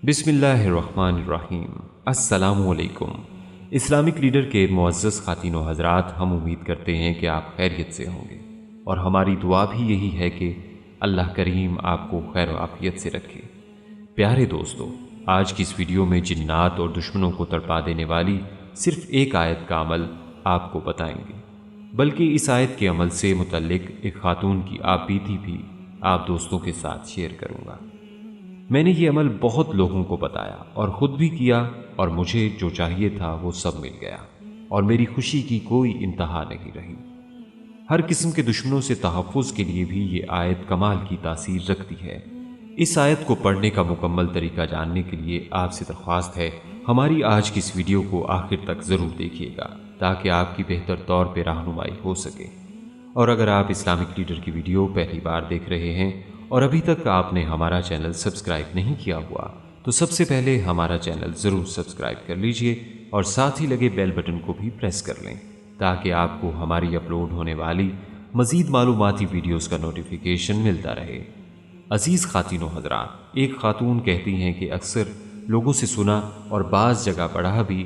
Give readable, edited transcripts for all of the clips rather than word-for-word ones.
बिस्मिल्लाहिर्रहमानिर्रहीम। अस्सलामुअलैकुम। Islamic leader के मुअज़्ज़ज़ ख़ातीन व हज़रात, हम उम्मीद करते हैं कि आप खैरियत से होंगे और हमारी दुआ भी यही है कि अल्लाह करीम आपको खैर आफियत से रखे। प्यारे दोस्तों, आज की इस वीडियो में जिन्नात और दुश्मनों को तड़पा देने वाली सिर्फ एक आयत का अमल आपको बताएंगे, बल्कि इस आयत के अमल से मुतल्लिक एक खातून की आप बीती भी आप दोस्तों के साथ शेयर करूँगा। मैंने ये अमल बहुत लोगों को बताया और ख़ुद भी किया, और मुझे जो चाहिए था वो सब मिल गया और मेरी खुशी की कोई इंतहा नहीं रही। हर किस्म के दुश्मनों से तहफ़्फ़ुज़ के लिए भी ये आयत कमाल की तासीर रखती है। इस आयत को पढ़ने का मुकम्मल तरीका जानने के लिए आपसे दरख्वास्त है, हमारी आज की इस वीडियो को आखिर तक ज़रूर देखिएगा ताकि आपकी बेहतर तौर पर रहनुमाई हो सके। और अगर आप इस्लामिक लीडर की वीडियो पहली बार देख रहे हैं और अभी तक आपने हमारा चैनल सब्सक्राइब नहीं किया हुआ, तो सबसे पहले हमारा चैनल ज़रूर सब्सक्राइब कर लीजिए और साथ ही लगे बेल बटन को भी प्रेस कर लें ताकि आपको हमारी अपलोड होने वाली मज़ीद मालूमाती वीडियोस का नोटिफिकेशन मिलता रहे। अज़ीज़ ख़ातीनो हज़रात, एक ख़ातून कहती हैं कि अक्सर लोगों से सुना और बाज़ जगह पढ़ा भी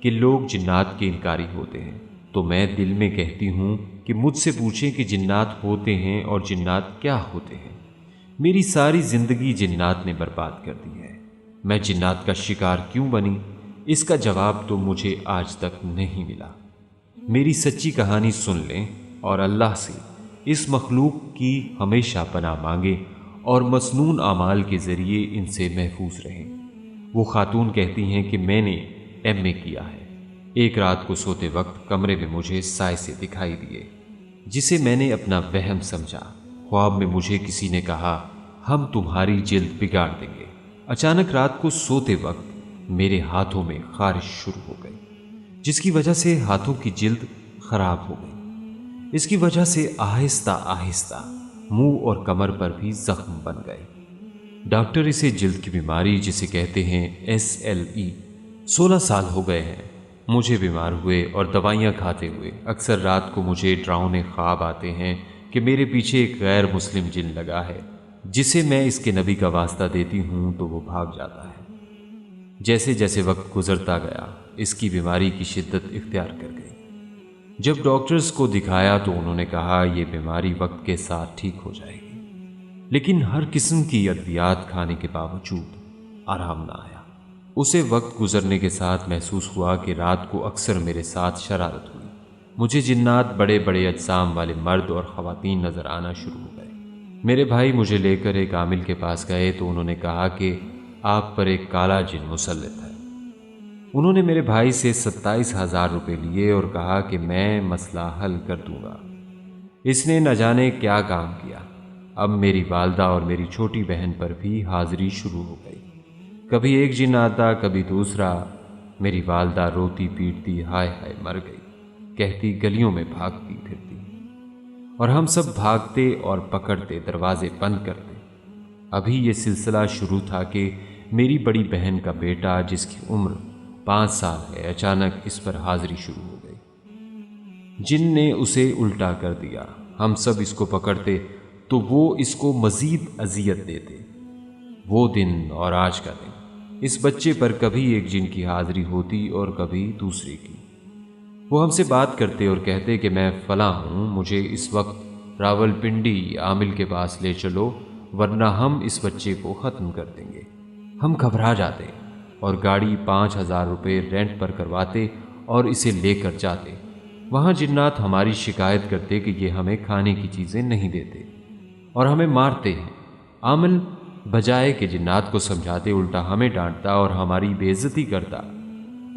कि लोग जिन्नात के इनकारी होते हैं, तो मैं दिल में कहती हूँ कि मुझसे पूछें कि जिन्नात होते हैं और जिन्नात क्या होते हैं। मेरी सारी ज़िंदगी जिन्नात ने बर्बाद कर दी है। मैं जिन्नात का शिकार क्यों बनी, इसका जवाब तो मुझे आज तक नहीं मिला। मेरी सच्ची कहानी सुन लें और अल्लाह से इस मखलूक की हमेशा पनाह मांगे और मसनून आमाल के ज़रिए इनसे महफूज रहें। वो खातून कहती हैं कि मैंने MA किया है। एक रात को सोते वक्त कमरे में मुझे साए से दिखाई दिए, जिसे मैंने अपना वहम समझा। ख्वाब में मुझे किसी ने कहा, हम तुम्हारी जिल्द बिगाड़ देंगे। अचानक रात को सोते वक्त मेरे हाथों में खारिश शुरू हो गई, जिसकी वजह से हाथों की जिल्द खराब हो गई। इसकी वजह से आहिस्ता आहिस्ता मुंह और कमर पर भी जख्म बन गए। डॉक्टर इसे जिल्द की बीमारी, जिसे कहते हैं SLE, 16 साल हो गए हैं मुझे बीमार हुए और दवाइयाँ खाते हुए। अक्सर रात को मुझे डरावने ख्वाब आते हैं कि मेरे पीछे एक गैर मुस्लिम जिन लगा है, जिसे मैं इसके नबी का वास्ता देती हूँ तो वो भाग जाता है। जैसे जैसे वक्त गुजरता गया, इसकी बीमारी की शिद्दत इख्तियार कर गई। जब डॉक्टर्स को दिखाया तो उन्होंने कहा ये बीमारी वक्त के साथ ठीक हो जाएगी, लेकिन हर किस्म की अद्वियात खाने के बावजूद आराम ना आया। उसे वक्त गुजरने के साथ महसूस हुआ कि रात को अक्सर मेरे साथ शरारत हुई। मुझे जिन्नात बड़े बड़े अजसाम वाले मर्द और ख़वातीन नज़र आना शुरू हो गए। मेरे भाई मुझे लेकर एक आमिल के पास गए तो उन्होंने कहा कि आप पर एक काला जिन मुसल्लत है। उन्होंने मेरे भाई से 27,000 रुपये लिए और कहा कि मैं मसला हल कर दूंगा। इसने न जाने क्या काम किया। अब मेरी वालदा और मेरी छोटी बहन पर भी हाजिरी शुरू हो गई। कभी एक जिन आता, कभी दूसरा। मेरी वालदा रोती पीटती हाय हाय मर गई कहती गलियों में भागती फिरती, और हम सब भागते और पकड़ते दरवाजे बंद करते। अभी ये सिलसिला शुरू था कि मेरी बड़ी बहन का बेटा, जिसकी उम्र 5 साल है, अचानक इस पर हाजिरी शुरू हो गई। जिन ने उसे उल्टा कर दिया। हम सब इसको पकड़ते तो वो इसको मज़ीद अजियत देते। वो दिन और आज का दिन, इस बच्चे पर कभी एक जिन की हाजिरी होती और कभी दूसरे की। वो हमसे बात करते और कहते कि मैं फ़लाँ हूँ, मुझे इस वक्त रावलपिंडी आमिल के पास ले चलो, वरना हम इस बच्चे को ख़त्म कर देंगे। हम घबरा जाते और गाड़ी 5,000 रुपये रेंट पर करवाते और इसे लेकर जाते। वहाँ जिन्नात हमारी शिकायत करते कि ये हमें खाने की चीज़ें नहीं देते और हमें मारते हैं। आमिल बजाय कि जिन्नात को समझाते, उल्टा हमें डांटता और हमारी बेइज्जती करता।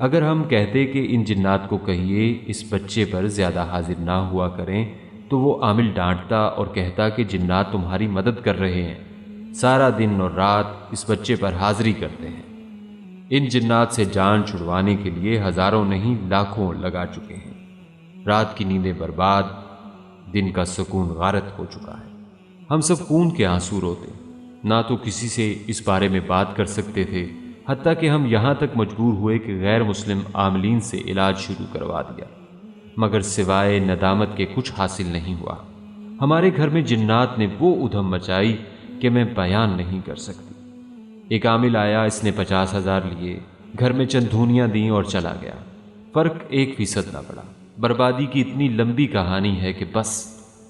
अगर हम कहते कि इन जिन्नात को कहिए इस बच्चे पर ज़्यादा हाजिर ना हुआ करें, तो वो आमिल डांटता और कहता कि जिन्नात तुम्हारी मदद कर रहे हैं, सारा दिन और रात इस बच्चे पर हाजिरी करते हैं। इन जिन्नात से जान छुड़वाने के लिए हज़ारों नहीं लाखों लगा चुके हैं। रात की नींदें बर्बाद, दिन का सुकून गारत हो चुका है। हम सब खून के आंसू रोते, ना तो किसी से इस बारे में बात कर सकते थे, हत्ता कि हम यहाँ तक मजबूर हुए कि गैर मुस्लिम आमलीन से इलाज शुरू करवा दिया। مگر سوائے ندامت کے کچھ حاصل نہیں ہوا۔ ہمارے گھر میں جنات نے وہ ادھم مچائی کہ میں بیان نہیں کر سکتی۔ ایک عامل آیا، اس نے 50,000 لیے، گھر میں چند دھونیاں دیں اور چلا گیا۔ فرق 1% نہ پڑا۔ بربادی کی اتنی لمبی کہانی ہے کہ بس۔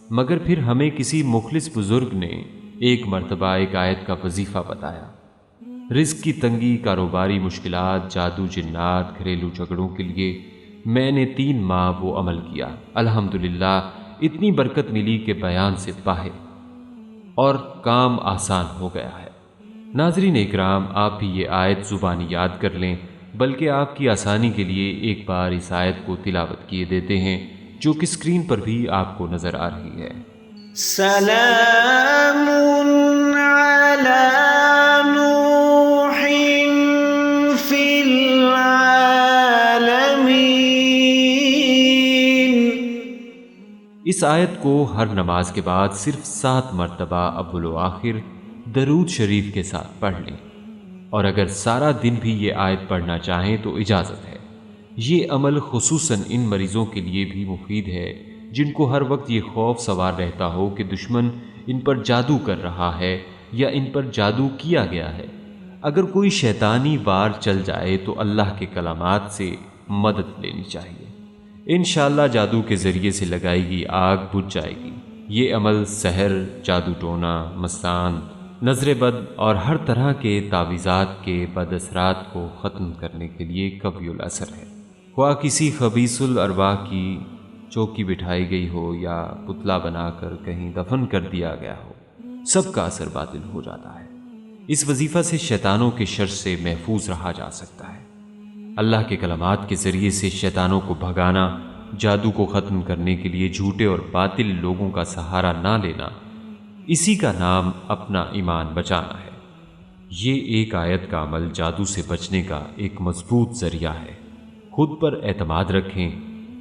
مگر پھر ہمیں کسی مخلص بزرگ نے ایک مرتبہ ایک آیت کا وظیفہ بتایا۔ رزق کی تنگی، کاروباری مشکلات، جادو، جنات، گھریلو جھگڑوں کے لیے میں نے 3 ماہ وہ عمل کیا۔ الحمدللہ اتنی برکت ملی کہ بیان سے باہر، اور کام آسان ہو گیا ہے۔ ناظرین اکرام، آپ بھی یہ آیت زبانی یاد کر لیں، بلکہ آپ کی آسانی کے لیے ایک بار اس آیت کو تلاوت کیے دیتے ہیں جو کہ اسکرین پر بھی آپ کو نظر آ رہی ہے۔ سلام علی نوح فی العالمین۔ اس آیت کو ہر نماز کے بعد صرف 7 مرتبہ اول و آخر درود شریف کے ساتھ پڑھ لیں، اور اگر سارا دن بھی یہ آیت پڑھنا چاہیں تو اجازت ہے۔ یہ عمل خصوصاً ان مریضوں کے لیے بھی مفید ہے جن کو ہر وقت یہ خوف سوار رہتا ہو کہ دشمن ان پر جادو کر رہا ہے یا ان پر جادو کیا گیا ہے۔ اگر کوئی شیطانی وار چل جائے تو اللہ کے کلمات سے مدد لینی چاہیے۔ انشاءاللہ جادو کے ذریعے سے لگائی گئی آگ بجھ جائے گی۔ یہ عمل سحر، جادو ٹونا، مسان، نظر بد اور ہر طرح کے تعویذات کے بد اثرات کو ختم کرنے کے لیے قوی الاثر ہے۔ خواہ کسی خبیث الارواح کی چوکی بٹھائی گئی ہو یا پتلا بنا کر کہیں دفن کر دیا گیا ہو، سب کا اثر باطل ہو جاتا ہے۔ اس وظیفہ سے شیطانوں کے شر سے محفوظ رہا جا سکتا ہے۔ اللہ کے کلمات کے ذریعے سے شیطانوں کو بھگانا، جادو کو ختم کرنے کے لیے جھوٹے اور باطل لوگوں کا سہارا نہ لینا، اسی کا نام اپنا ایمان بچانا ہے۔ یہ ایک آیت کا عمل جادو سے بچنے کا ایک مضبوط ذریعہ ہے۔ خود پر اعتماد رکھیں۔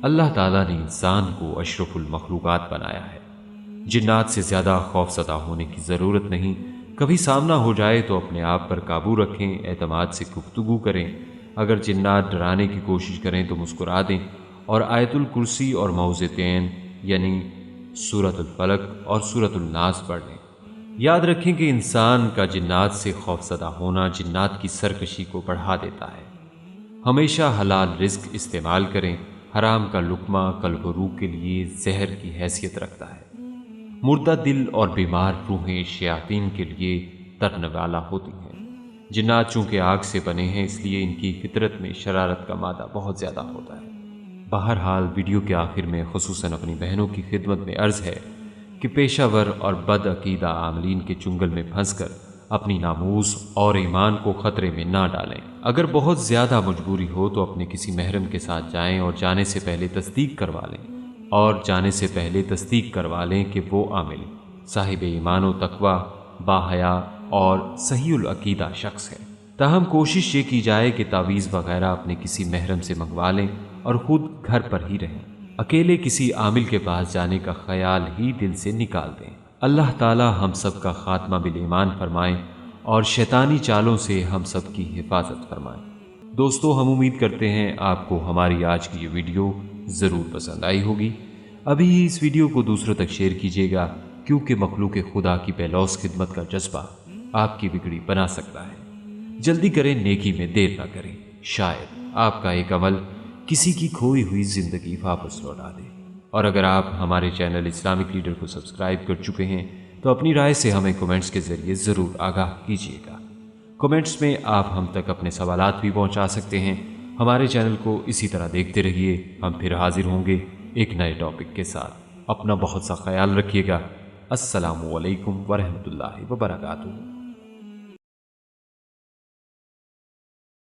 اللہ تعالیٰ نے انسان کو اشرف المخلوقات بنایا ہے۔ جنات سے زیادہ خوف زدہ ہونے کی ضرورت نہیں۔ کبھی سامنا ہو جائے تو اپنے آپ پر قابو رکھیں، اعتماد سے گفتگو کریں۔ اگر جنات ڈرانے کی کوشش کریں تو مسکرا دیں اور آیت الکرسی اور معوذتین یعنی سورۃ الفلق اور سورۃ الناس پڑھ لیں۔ یاد رکھیں کہ انسان کا جنات سے خوف زدہ ہونا جنات کی سرکشی کو بڑھا دیتا ہے۔ ہمیشہ حلال رزق استعمال کریں۔ حرام کا لقمہ قلب و روح کے لیے زہر کی حیثیت رکھتا ہے۔ مردہ دل اور بیمار روحیں شیاطین کے لیے ترنے والا ہوتی ہیں۔ جنات چونکہ آگ سے بنے ہیں، اس لیے ان کی فطرت میں شرارت کا مادہ بہت زیادہ ہوتا ہے۔ بہرحال ویڈیو کے آخر میں خصوصاً اپنی بہنوں کی خدمت میں عرض ہے کہ پیشہ ور اور بد عقیدہ عاملین کے چنگل میں پھنس کر اپنی ناموس اور ایمان کو خطرے میں نہ ڈالیں۔ اگر بہت زیادہ مجبوری ہو تو اپنے کسی محرم کے ساتھ جائیں اور جانے سے پہلے تصدیق کروا لیں کہ وہ عامل صاحب ایمان و تقوی، باحیا اور صحیح العقیدہ شخص ہے۔ تاہم کوشش یہ کی جائے کہ تعویذ وغیرہ اپنے کسی محرم سے منگوا لیں اور خود گھر پر ہی رہیں۔ اکیلے کسی عامل کے پاس جانے کا خیال ہی دل سے نکال دیں۔ اللہ تعالی ہم سب کا خاتمہ بالایمان فرمائیں اور شیطانی چالوں سے ہم سب کی حفاظت فرمائیں۔ دوستو، ہم امید کرتے ہیں آپ کو ہماری آج کی یہ ویڈیو ضرور پسند آئی ہوگی۔ ابھی ہی اس ویڈیو کو دوسروں تک شیئر کیجیے گا، کیونکہ مخلوق خدا کی بے لوث خدمت کا جذبہ آپ کی بگڑی بنا سکتا ہے۔ جلدی کریں، نیکی میں دیر نہ کریں، شاید آپ کا ایک عمل کسی کی کھوئی ہوئی زندگی واپس لوٹا دے۔ اور اگر آپ ہمارے چینل اسلامک لیڈر کو سبسکرائب کر چکے ہیں تو اپنی رائے سے ہمیں کومنٹس کے ذریعے ضرور آگاہ کیجیے گا۔ کومنٹس میں آپ ہم تک اپنے سوالات بھی پہنچا سکتے ہیں۔ ہمارے چینل کو اسی طرح دیکھتے رہیے۔ ہم پھر حاضر ہوں گے ایک نئے ٹاپک کے ساتھ۔ اپنا بہت سا خیال رکھیے گا۔ السلام علیکم ورحمۃ اللہ وبرکاتہ۔